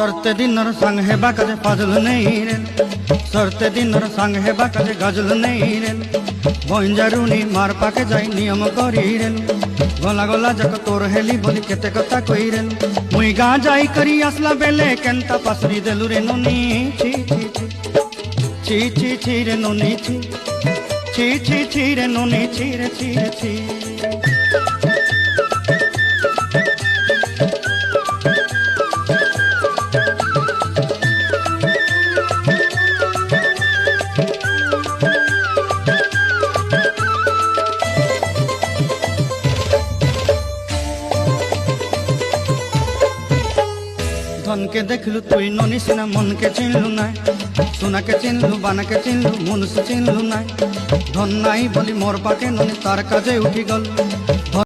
सरते दिनर संग हेबा काजे फाजल नहीं रे सरते दिनर संग हेबा काजे गजल नहीं रे बंजारुनी मार पाके जाई नियम करी रे गला गला जक तोर हेली बोली केते कथा कई रे मुई गा जाई करी आसला बेले केंता पासरी देलु रे नोनी ची ची ची ची ची रे नोनी ची ची ची ची रे नोनी ची रे ची रे ची धन के देखलु तुई ननी सिना मन के चिन्हलु नाय सोना के चिन्हलु बाना के चिन्हलु मुनुष चिन्हलु नाय धन नाई बोली मोर पाके ननी तार काजे उठी गल